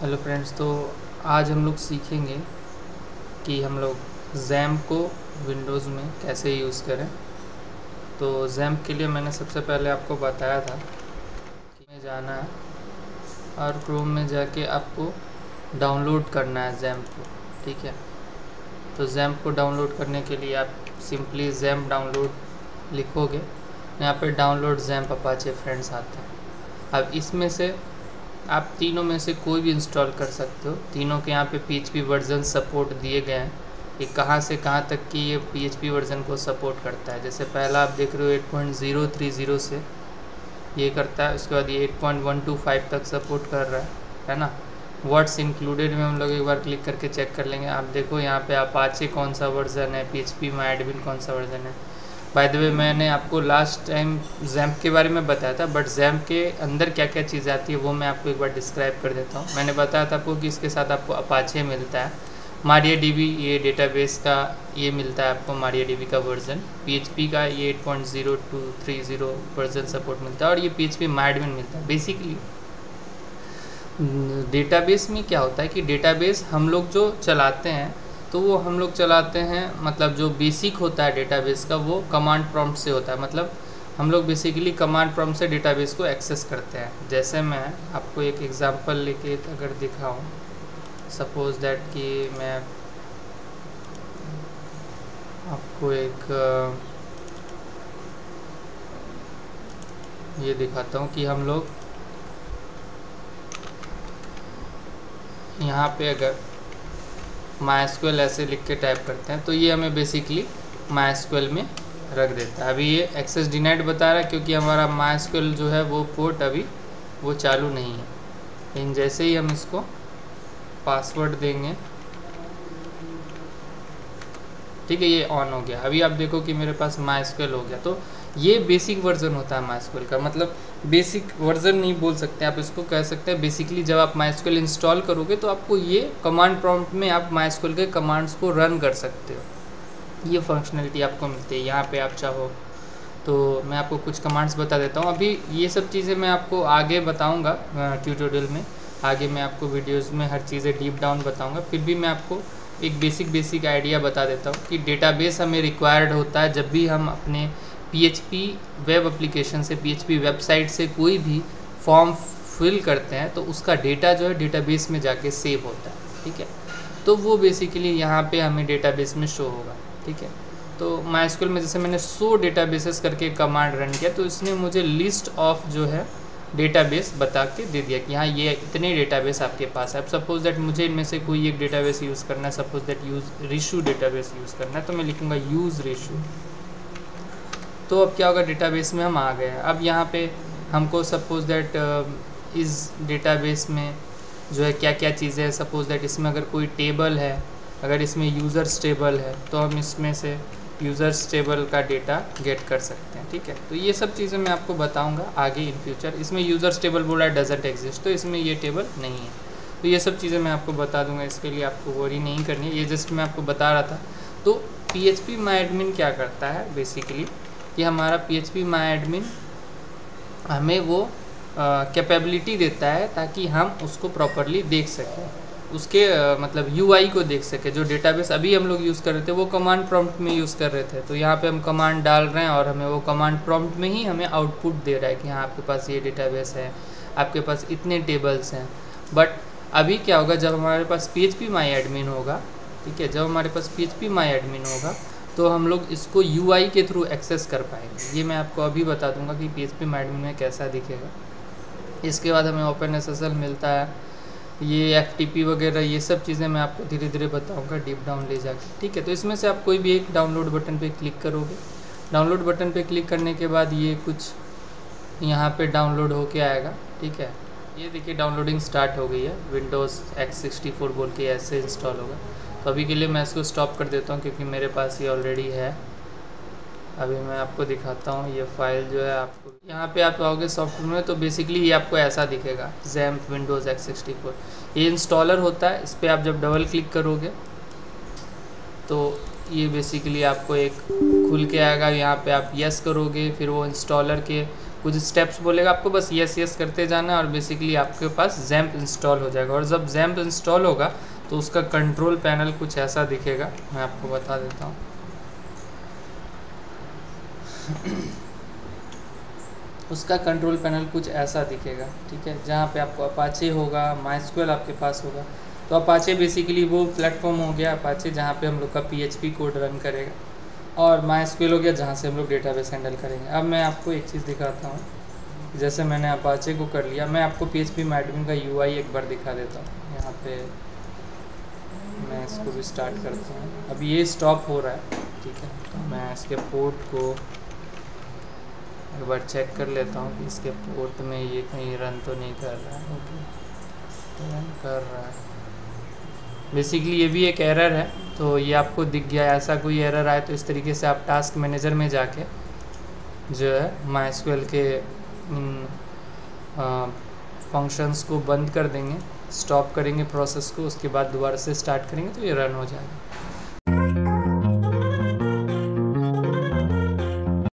Hello friends, तो आज हम लोग सीखेंगे कि हम लोग XAMPP को विंडोज़ में कैसे यूज़ करें। तो XAMPP के लिए मैंने सबसे पहले आपको बताया था कि में जाना है और क्रोम में जाके आपको डाउनलोड करना है XAMPP को। ठीक है, तो XAMPP को डाउनलोड करने के लिए आप सिंपली XAMPP डाउनलोड लिखोगे, यहाँ पर डाउनलोड XAMPP अपाचे फ्रेंड्स आता है। अब इसमें से आप तीनों में से कोई भी इंस्टॉल कर सकते हो। तीनों के यहाँ पे PHP वर्जन सपोर्ट दिए गए हैं कि कहाँ से कहाँ तक की ये PHP वर्जन को सपोर्ट करता है। जैसे पहला आप देख रहे हो 8.030 से ये करता है, उसके बाद ये 8.125 तक सपोर्ट कर रहा है ना। वर्ड्स इंक्लूडेड में हम लोग एक बार क्लिक करके चेक कर लेंगे। आप देखो यहाँ पे अपाचे कौन सा वर्जन है, PHP MyAdmin कौन सा वर्जन है। बाय द वे, मैंने आपको लास्ट टाइम XAMPP के बारे में बताया था, बट XAMPP के अंदर क्या क्या चीज़ें आती है वो मैं आपको एक बार डिस्क्राइब कर देता हूँ। मैंने बताया था आपको कि इसके साथ आपको अपाचे मिलता है, MariaDB ये डेटाबेस का ये मिलता है आपको, MariaDB का वर्जन, PHP का ये 8.0230 वर्जन सपोर्ट मिलता है और ये PHP MyAdmin मिलता है। बेसिकली डेटाबेस में क्या होता है कि डेटाबेस हम लोग जो चलाते हैं तो वो हम लोग चलाते हैं, मतलब जो बेसिक होता है डेटाबेस का वो कमांड प्रॉम्प्ट से होता है। मतलब हम लोग बेसिकली कमांड प्रॉम्प्ट से डेटाबेस को एक्सेस करते हैं। जैसे मैं आपको एक एग्जांपल लेके अगर दिखाऊं, सपोज दैट कि मैं आपको एक ये दिखाता हूं कि हम लोग यहाँ पे अगर MySQL ऐसे लिख के टाइप करते हैं तो ये हमें बेसिकली MySQL में रख देता है। अभी ये एक्सेस डिनाइड बता रहा है क्योंकि हमारा MySQL जो है वो पोर्ट अभी वो चालू नहीं है। लेकिन जैसे ही हम इसको पासवर्ड देंगे, ठीक है, ये ऑन हो गया। अभी आप देखो कि मेरे पास MySQL हो गया। तो ये बेसिक वर्जन होता है MySQL का, मतलब बेसिक वर्जन नहीं बोल सकते आप इसको, कह सकते हैं बेसिकली जब आप MySQL इंस्टॉल करोगे तो आपको ये कमांड प्रॉम्प्ट में आप MySQL के कमांड्स को रन कर सकते हो। ये फंक्शनलिटी आपको मिलती है। यहाँ पे आप चाहो तो मैं आपको कुछ कमांड्स बता देता हूँ। अभी ये सब चीज़ें मैं आपको आगे बताऊँगा ट्यूटोरियल में, आगे मैं आपको वीडियोज़ में हर चीज़ें डीप डाउन बताऊँगा। फिर भी मैं आपको एक बेसिक आइडिया बता देता हूँ कि डेटाबेस हमें रिक्वायर्ड होता है जब भी हम अपने PHP वेब एप्लीकेशन से, PHP वेबसाइट से कोई भी फॉर्म फिल करते हैं तो उसका डेटा जो है डेटाबेस में जाके सेव होता है। ठीक है, तो वो बेसिकली यहाँ पे हमें डेटाबेस में शो होगा। ठीक है, तो MySQL में जैसे मैंने 100 डेटाबेसेस करके कमांड रन किया तो इसने मुझे लिस्ट ऑफ जो है डेटाबेस बता के दे दिया कि हाँ ये इतने डेटाबेस आपके पास है। अब सपोज दैट मुझे इनमें से कोई एक डेटाबेस यूज़ करना है, suppose that use Rishu database use करना है, तो मैं लिखूँगा यूज़ रिशू। तो अब क्या होगा, डेटाबेस में हम आ गए। अब यहाँ पे हमको सपोज दैट इस डेटाबेस में जो है क्या क्या चीज़ें हैं, सपोज दैट इसमें अगर कोई टेबल है, अगर इसमें यूज़र्स टेबल है तो हम इसमें से यूज़र्स टेबल का डेटा गेट कर सकते हैं। ठीक है, तो ये सब चीज़ें मैं आपको बताऊंगा आगे इन फ्यूचर। इसमें यूज़र्स टेबल बोला है डजंट एग्जिस्ट, तो इसमें ये टेबल नहीं है। तो ये सब चीज़ें मैं आपको बता दूंगा, इसके लिए आपको वरी नहीं करनी है, ये जस्ट मैं आपको बता रहा था। तो PHP MyAdmin क्या करता है बेसिकली कि हमारा PHP MyAdmin हमें वो कैपेबिलिटी देता है ताकि हम उसको प्रॉपरली देख सकें, उसके मतलब UI को देख सके। जो डेटाबेस अभी हम लोग यूज़ कर रहे थे वो कमांड प्रॉम्प्ट में यूज़ कर रहे थे, तो यहाँ पे हम कमांड डाल रहे हैं और हमें वो कमांड प्रॉम्प्ट में ही हमें आउटपुट दे रहा है कि हाँ आपके पास ये डेटाबेस है, आपके पास इतने टेबल्स हैं। बट अभी क्या होगा, जब हमारे पास PHP MyAdmin होगा, ठीक है, जब हमारे पास PHP MyAdmin होगा तो हम लोग इसको UI के थ्रू एक्सेस कर पाएंगे। ये मैं आपको अभी बता दूंगा कि PHP MyAdmin में कैसा दिखेगा। इसके बाद हमें OpenSSL मिलता है, ये FTP वगैरह, ये सब चीज़ें मैं आपको धीरे धीरे बताऊंगा डीप डाउन ले जाकर। ठीक है, तो इसमें से आप कोई भी एक डाउनलोड बटन पे क्लिक करोगे। डाउनलोड बटन पे क्लिक करने के बाद ये कुछ यहाँ पे डाउनलोड होके आएगा। ठीक है, ये देखिए डाउनलोडिंग स्टार्ट हो गई है, Windows X64 बोल के ऐसे इंस्टॉल होगा। तो अभी के लिए मैं इसको स्टॉप कर देता हूँ क्योंकि मेरे पास ये ऑलरेडी है। अभी मैं आपको दिखाता हूँ ये फाइल जो है, आपको यहाँ पे आप आओगे सॉफ्टवेयर में तो बेसिकली ये आपको ऐसा दिखेगा, XAMPP Windows X64। ये इंस्टॉलर होता है, इस पर आप जब डबल क्लिक करोगे तो ये बेसिकली आपको एक खुल के आएगा। यहाँ पे आप यस करोगे, फिर वो इंस्टॉलर के कुछ स्टेप्स बोलेगा आपको, बस यस यस करते जाना और बेसिकली आपके पास जैम्प इंस्टॉल हो जाएगा। और जब जैम्प इंस्टॉल होगा तो उसका कंट्रोल पैनल कुछ ऐसा दिखेगा, मैं आपको बता देता हूँ। उसका कंट्रोल पैनल कुछ ऐसा दिखेगा, ठीक है, जहाँ पे आपको अपाचे होगा, माइस्क्वेल आपके पास होगा। तो अपाचे बेसिकली वो प्लेटफॉर्म हो गया अपाचे जहाँ पे हम लोग का PHP कोड रन करेगा, और माइस्क्वेल हो गया जहाँ से हम लोग डेटाबेस हैंडल करेंगे। अब मैं आपको एक चीज़ दिखाता हूँ, जैसे मैंने अपाचे को कर लिया, मैं आपको PHP MyAdmin का UI एक बार दिखा देता हूँ। यहाँ पे मैं इसको भी स्टार्ट करता हूँ। अब ये स्टॉप हो रहा है, ठीक है, तो मैं इसके पोर्ट को एक बार चेक कर लेता हूँ कि इसके पोर्ट में ये कहीं रन तो नहीं कर रहा है। ओके, रन कर रहा है। बेसिकली ये भी एक एरर है, तो ये आपको दिख गया। ऐसा कोई एरर आए तो इस तरीके से आप टास्क मैनेजर में जाके जो है माइस्क्वेल के फंक्शंस को बंद कर देंगे, स्टॉप करेंगे प्रोसेस को, उसके बाद दोबारा से स्टार्ट करेंगे तो ये रन हो जाएगा।